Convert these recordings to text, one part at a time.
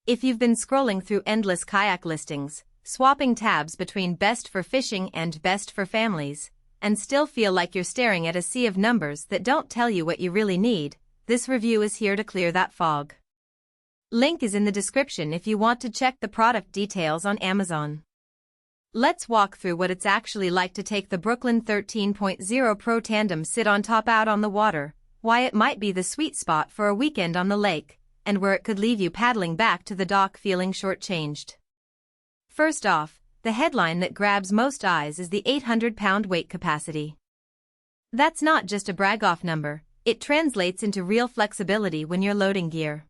If you've been scrolling through endless kayak listings, swapping tabs between best for fishing and best for families, and still feel like you're staring at a sea of numbers that don't tell you what you really need, this review is here to clear that fog. Link is in the description if you want to check the product details on Amazon. Let's walk through what it's actually like to take the Brooklyn 13.0 Pro Tandem sit on top out on the water, why it might be the sweet spot for a weekend on the lake, and where it could leave you paddling back to the dock feeling shortchanged. First off, the headline that grabs most eyes is the 800-pound weight capacity. That's not just a brag-off number, it translates into real flexibility when you're loading gear.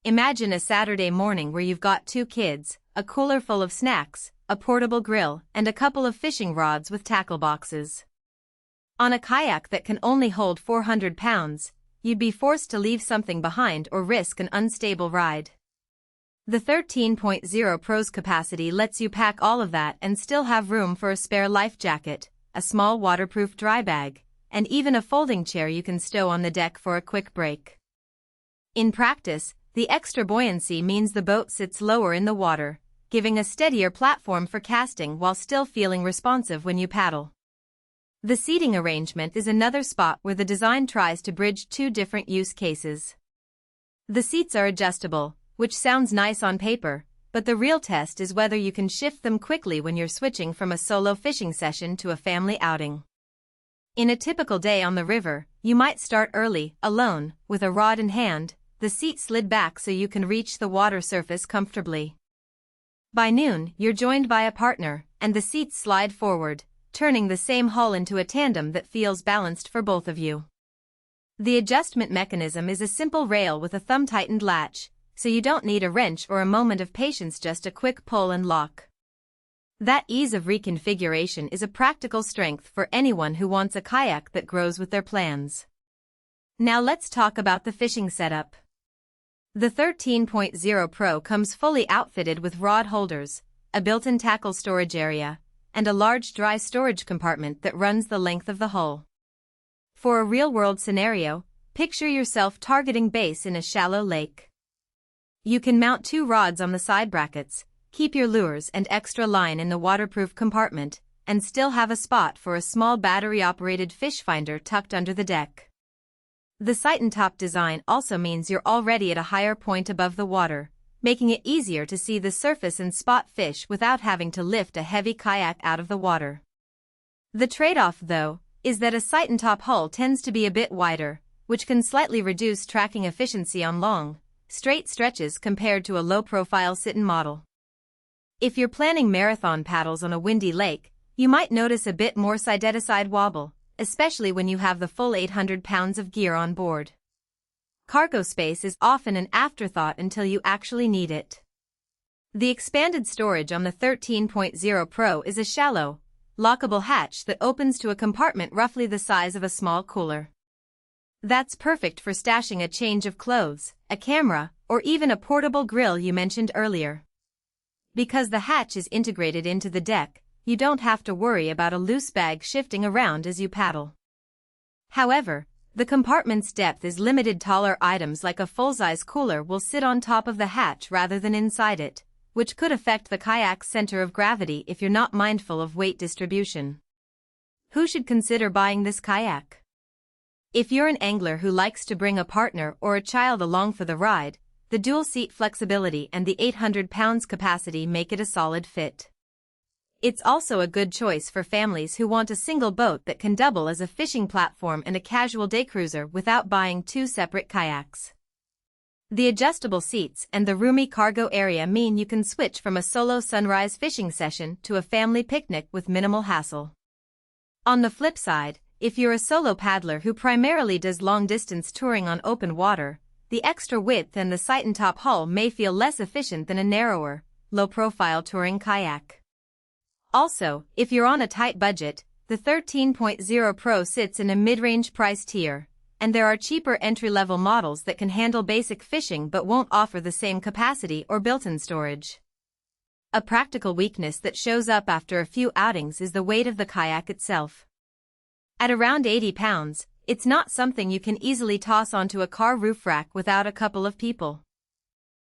Imagine a Saturday morning where you've got 2 kids, a cooler full of snacks, a portable grill, and a couple of fishing rods with tackle boxes. On a kayak that can only hold 400 pounds, you'd be forced to leave something behind or risk an unstable ride. The 13.0 Pro's capacity lets you pack all of that and still have room for a spare life jacket, a small waterproof dry bag, and even a folding chair you can stow on the deck for a quick break. In practice, the extra buoyancy means the boat sits lower in the water, giving a steadier platform for casting while still feeling responsive when you paddle. The seating arrangement is another spot where the design tries to bridge 2 different use cases. The seats are adjustable, which sounds nice on paper, but the real test is whether you can shift them quickly when you're switching from a solo fishing session to a family outing. In a typical day on the river, you might start early, alone, with a rod in hand, the seat slid back so you can reach the water surface comfortably. By noon, you're joined by a partner, and the seats slide forward, turning the same hull into a tandem that feels balanced for both of you. The adjustment mechanism is a simple rail with a thumb-tightened latch, so you don't need a wrench or a moment of patience, just a quick pull and lock. That ease of reconfiguration is a practical strength for anyone who wants a kayak that grows with their plans. Now let's talk about the fishing setup. The 13.0 Pro comes fully outfitted with rod holders, a built-in tackle storage area, and a large dry storage compartment that runs the length of the hull. For a real-world scenario, picture yourself targeting base in a shallow lake. You can mount 2 rods on the side brackets, keep your lures and extra line in the waterproof compartment, and still have a spot for a small battery-operated fish finder tucked under the deck. The sight-and-top design also means you're already at a higher point above the water, making it easier to see the surface and spot fish without having to lift a heavy kayak out of the water. The trade-off, though, is that a sight-and-top hull tends to be a bit wider, which can slightly reduce tracking efficiency on long, straight stretches compared to a low-profile sit-in model. If you're planning marathon paddles on a windy lake, you might notice a bit more side-to-side wobble, especially when you have the full 800 pounds of gear on board. Cargo space is often an afterthought until you actually need it. The expanded storage on the 13.0 Pro is a shallow, lockable hatch that opens to a compartment roughly the size of a small cooler. That's perfect for stashing a change of clothes, a camera, or even a portable grill you mentioned earlier. Because the hatch is integrated into the deck, you don't have to worry about a loose bag shifting around as you paddle. However, the compartment's depth is limited. Taller items like a full-size cooler will sit on top of the hatch rather than inside it, which could affect the kayak's center of gravity if you're not mindful of weight distribution. Who should consider buying this kayak? If you're an angler who likes to bring a partner or a child along for the ride, the dual-seat flexibility and the 800 pounds capacity make it a solid fit. It's also a good choice for families who want a single boat that can double as a fishing platform and a casual day cruiser without buying 2 separate kayaks. The adjustable seats and the roomy cargo area mean you can switch from a solo sunrise fishing session to a family picnic with minimal hassle. On the flip side, if you're a solo paddler who primarily does long-distance touring on open water, the extra width and the sight-and-top hull may feel less efficient than a narrower, low-profile touring kayak. Also, if you're on a tight budget, the 13.0 Pro sits in a mid-range price tier, and there are cheaper entry-level models that can handle basic fishing but won't offer the same capacity or built-in storage. A practical weakness that shows up after a few outings is the weight of the kayak itself. At around 80 pounds, it's not something you can easily toss onto a car roof rack without a couple of people.